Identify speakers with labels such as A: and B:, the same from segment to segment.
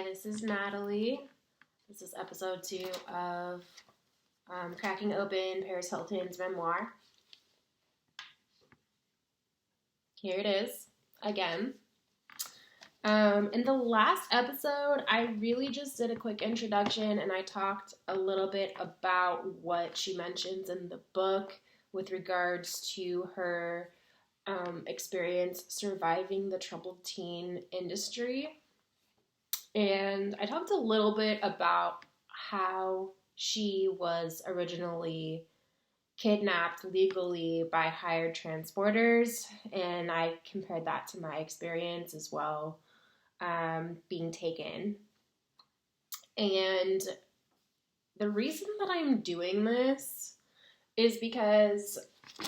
A: Hi, this is Natalie. This is episode 2 of Cracking Open Paris Hilton's Memoir. Here it is, again. In the last episode, I really just did a quick introduction and I talked a little bit about what she mentions in the book with regards to her experience surviving the troubled teen industry. And I talked a little bit about how she was originally kidnapped legally by hired transporters, and I compared that to my experience as well, being taken. And the reason that I'm doing this is because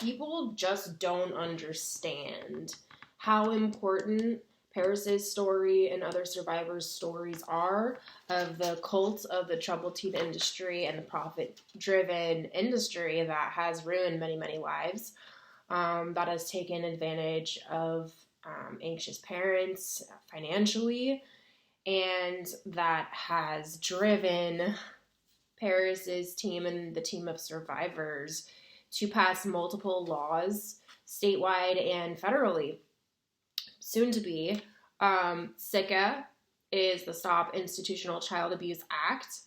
A: people just don't understand how important Paris's story and other survivors' stories are of the cult of the troubled teen industry and the profit-driven industry that has ruined many, many lives, that has taken advantage of anxious parents financially, and that has driven Paris's team and the team of survivors to pass multiple laws statewide and federally. Soon to be, SICAA is the Stop Institutional Child Abuse Act.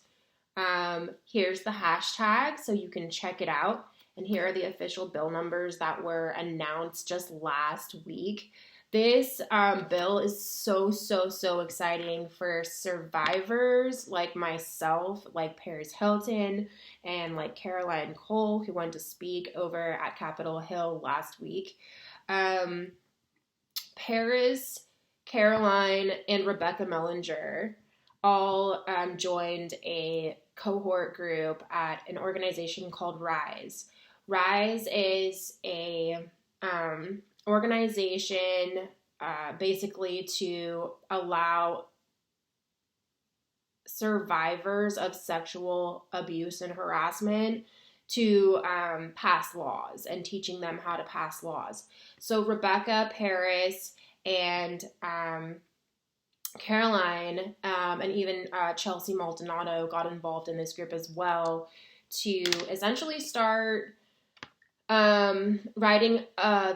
A: Here's the hashtag so you can check it out. And here are the official bill numbers that were announced just last week. This bill is so exciting for survivors like myself, like Paris Hilton, and like Caroline Cole, who went to speak over at Capitol Hill last week. Paris, Caroline, and Rebecca Mellinger all joined a cohort group at an organization called RISE. RISE is a organization basically to allow survivors of sexual abuse and harassment to pass laws and teaching them how to pass laws. So Rebecca, Paris, and Caroline, and even Chelsea Maldonado got involved in this group as well to essentially start writing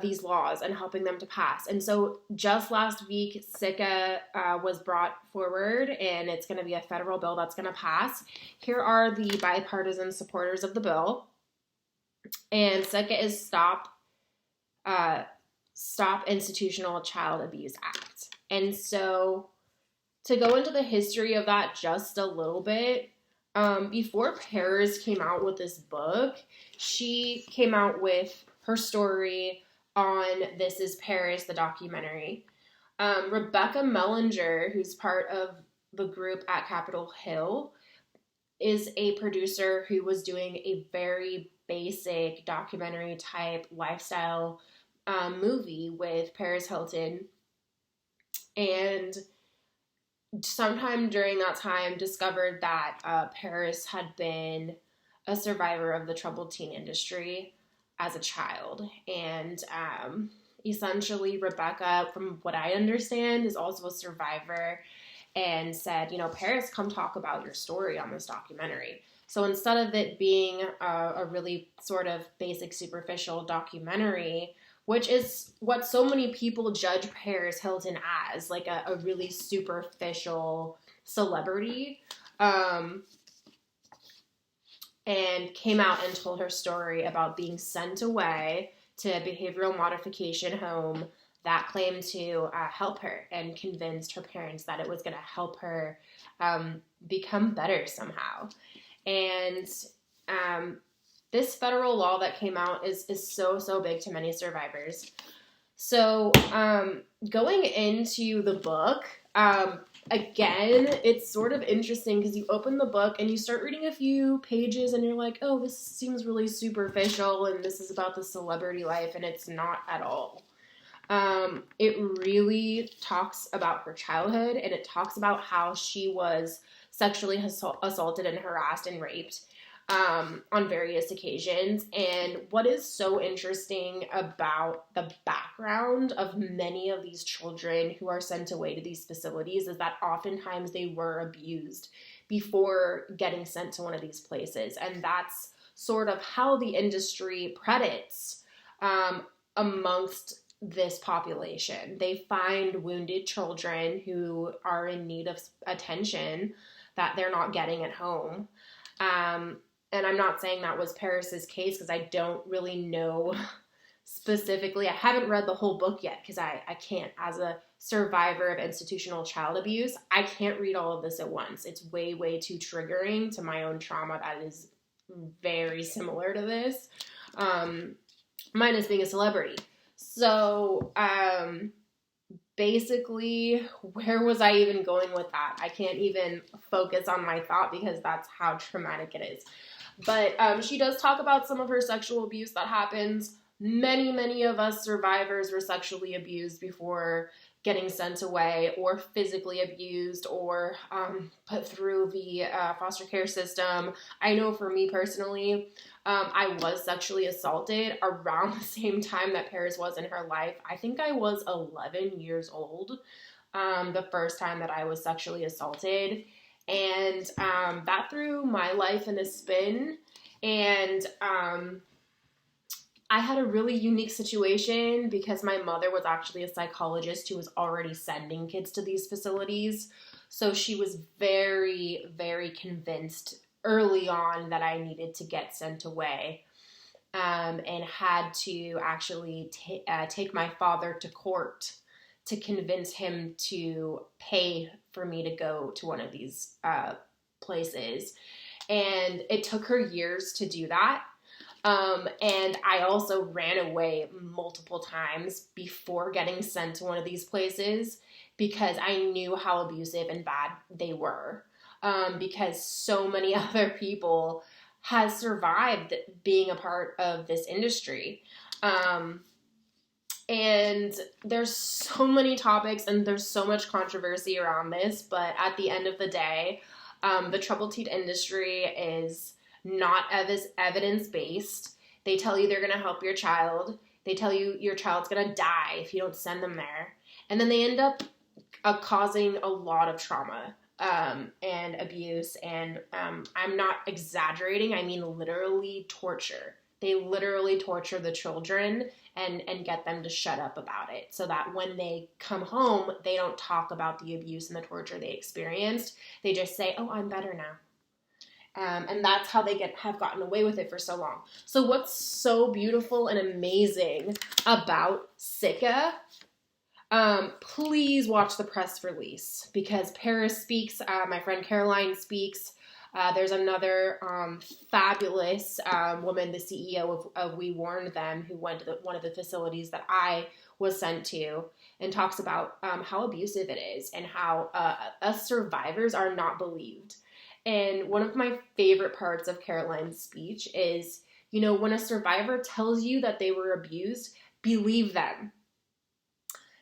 A: these laws and helping them to pass. And so just last week, SICAA was brought forward, and it's going to be a federal bill that's going to pass. Here are the bipartisan supporters of the bill. And SICAA is Stop Institutional Child Abuse Act. And so to go into the history of that just a little bit, before Paris came out with this book, she came out with her story on This Is Paris, the documentary. Rebecca Mellinger, who's part of the group at Capitol Hill, is a producer who was doing a very basic documentary type lifestyle movie with Paris Hilton, and sometime during that time discovered that Paris had been a survivor of the troubled teen industry as a child. And essentially Rebecca, from what I understand, is also a survivor, and said, Paris, come talk about your story on this documentary. So instead of it being a really sort of basic, superficial documentary, which is what so many people judge Paris Hilton as, like a really superficial celebrity, and came out and told her story about being sent away to a behavioral modification home that claimed to help her, and convinced her parents that it was going to help her become better somehow. And this federal law that came out is so big to many survivors. So going into the book, again, it's sort of interesting because you open the book and you start reading a few pages and you're like, oh, this seems really superficial and this is about the celebrity life, and it's not at all. It really talks about her childhood, and it talks about how she was sexually assaulted and harassed and raped. on various occasions. And what is so interesting about the background of many of these children who are sent away to these facilities is that oftentimes they were abused before getting sent to one of these places. And that's sort of how the industry predates amongst this population. They find wounded children who are in need of attention that they're not getting at home. And I'm not saying that was Paris's case because I don't really know specifically. I haven't read the whole book yet because I can't. As a survivor of institutional child abuse, I can't read all of this at once. It's way, way too triggering to my own trauma that is very similar to this. Minus being a celebrity. So, basically, where was I even going with that? I can't even focus on my thought because that's how traumatic it is. But she does talk about some of her sexual abuse that happens. Many of us survivors were sexually abused before getting sent away, or physically abused, or put through the foster care system. I know for me personally, I was sexually assaulted around the same time that Paris was in her life. I think I was 11 years old the first time that I was sexually assaulted. And that threw my life in a spin. And I had a really unique situation because my mother was actually a psychologist who was already sending kids to these facilities. So she was very, very convinced early on that I needed to get sent away, and had to actually take my father to court to convince him to pay for me to go to one of these places. And it took her years to do that. And I also ran away multiple times before getting sent to one of these places because I knew how abusive and bad they were. Because so many other people has survived being a part of this industry. And there's so many topics and there's so much controversy around this, but at the end of the day, the troubled teen industry is not evidence-based. They tell you they're going to help your child. They tell you your child's going to die if you don't send them there. And then they end up causing a lot of trauma and abuse. And I'm not exaggerating. I mean literally torture. They literally torture the children and get them to shut up about it so that when they come home, they don't talk about the abuse and the torture they experienced. They just say, oh, I'm better now. And that's how they have gotten away with it for so long. So what's so beautiful and amazing about SICAA? Please watch the press release because Paris speaks, my friend Caroline speaks. There's another fabulous woman, the CEO of We Warned Them, who went to one of the facilities that I was sent to, and talks about how abusive it is and how us survivors are not believed. And one of my favorite parts of Caroline's speech is, you know, when a survivor tells you that they were abused, believe them.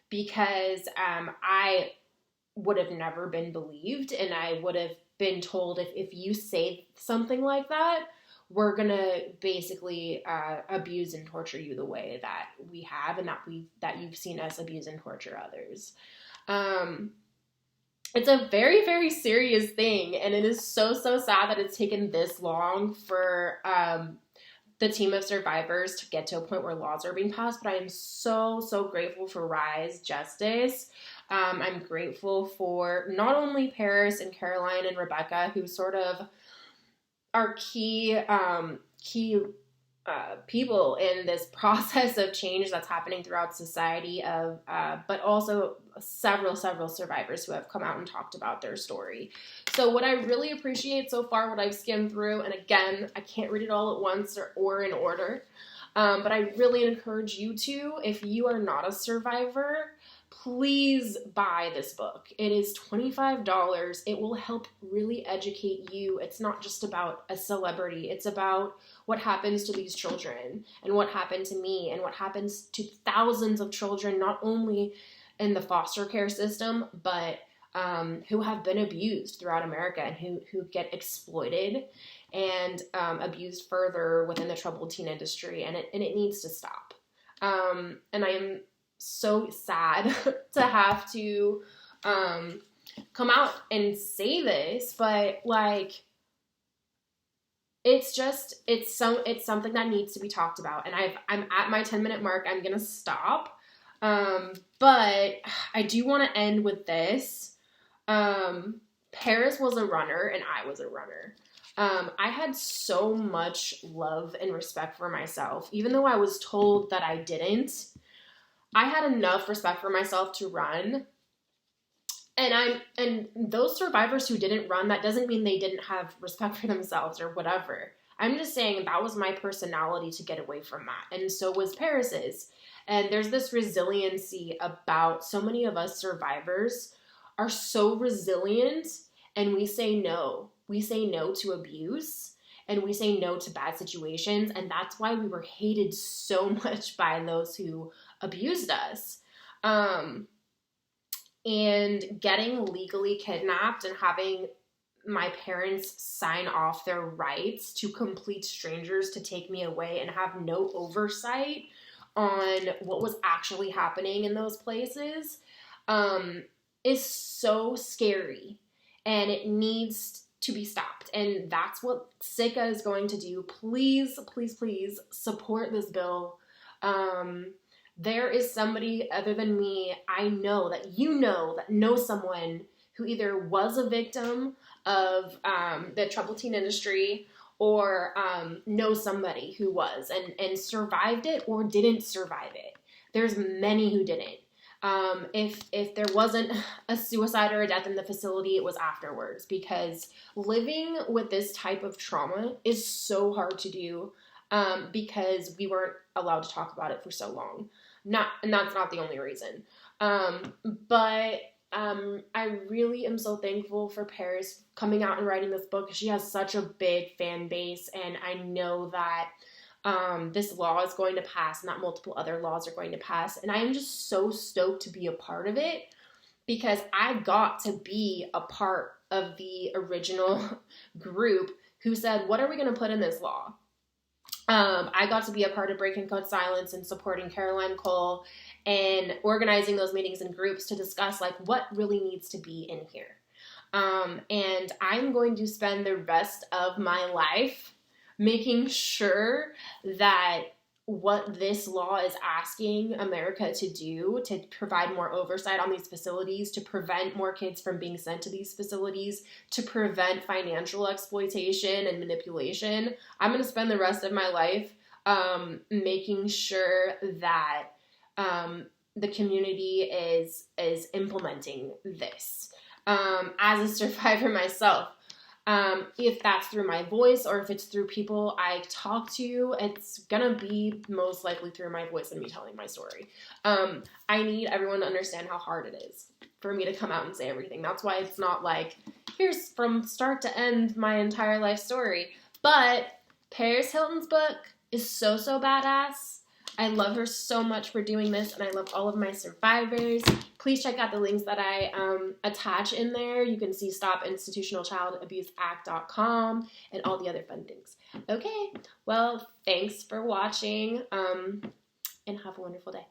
A: Because I would have never been believed, and I would have been told if you say something like that, we're going to basically abuse and torture you the way that we have and that you've seen us abuse and torture others. It's a very, very serious thing, and it is so sad that it's taken this long for the team of survivors to get to a point where laws are being passed, but I am so grateful for Rise Justice. I'm grateful for not only Paris and Caroline and Rebecca, who sort of are key people in this process of change that's happening throughout society, but also several survivors who have come out and talked about their story. So what I really appreciate so far, what I've skimmed through, and again, I can't read it all at once or in order, but I really encourage you to, if you are not a survivor, please buy this book. It is $25. It will help really educate you. It's not just about a celebrity. It's about what happens to these children and what happened to me and what happens to thousands of children, not only in the foster care system, but who have been abused throughout America and who get exploited and abused further within the troubled teen industry, and it needs to stop. And I am so sad to have to come out and say this, but like, it's something that needs to be talked about. And I'm at my 10-minute mark. I'm gonna stop. But I do want to end with this. Paris was a runner and I was a runner. I had so much love and respect for myself, even though I was told that I didn't. I had enough respect for myself to run. And those survivors who didn't run, that doesn't mean they didn't have respect for themselves or whatever. I'm just saying that was my personality to get away from that. And so was Paris's. And there's this resiliency about so many of us survivors are so resilient, and we say no. We say no to abuse, and we say no to bad situations. And that's why we were hated so much by those who abused us. And getting legally kidnapped and having my parents sign off their rights to complete strangers to take me away and have no oversight on what was actually happening in those places is so scary, and it needs to be stopped. And that's what SICAA is going to do. Please, please, please support this bill. There is somebody other than me, I know that knows someone who either was a victim of the troubled teen industry or knows somebody who was and survived it or didn't survive it. There's many who didn't. If there wasn't a suicide or a death in the facility, it was afterwards, because living with this type of trauma is so hard to do because we weren't allowed to talk about it for so long. And that's not the only reason. But I really am so thankful for Paris coming out and writing this book. She has such a big fan base, and I know that this law is going to pass and that multiple other laws are going to pass. And I am just so stoked to be a part of it, because I got to be a part of the original group who said, what are we going to put in this law? I got to be a part of Breaking Code Silence and supporting Caroline Cole and organizing those meetings and groups to discuss like what really needs to be in here. And I'm going to spend the rest of my life making sure that what this law is asking America to do, to provide more oversight on these facilities, to prevent more kids from being sent to these facilities, to prevent financial exploitation and manipulation. I'm going to spend the rest of my life making sure that the community is implementing this. As a survivor myself, if that's through my voice or if it's through people I talk to, it's gonna be most likely through my voice and me telling my story. I need everyone to understand how hard it is for me to come out and say everything. That's why it's not like, here's from start to end my entire life story. But Paris Hilton's book is so badass. I love her so much for doing this, and I love all of my survivors. Please check out the links that I attach in there. You can see stopinstitutionalchild.abuseact.com and all the other fun things. Okay, well, thanks for watching, and have a wonderful day.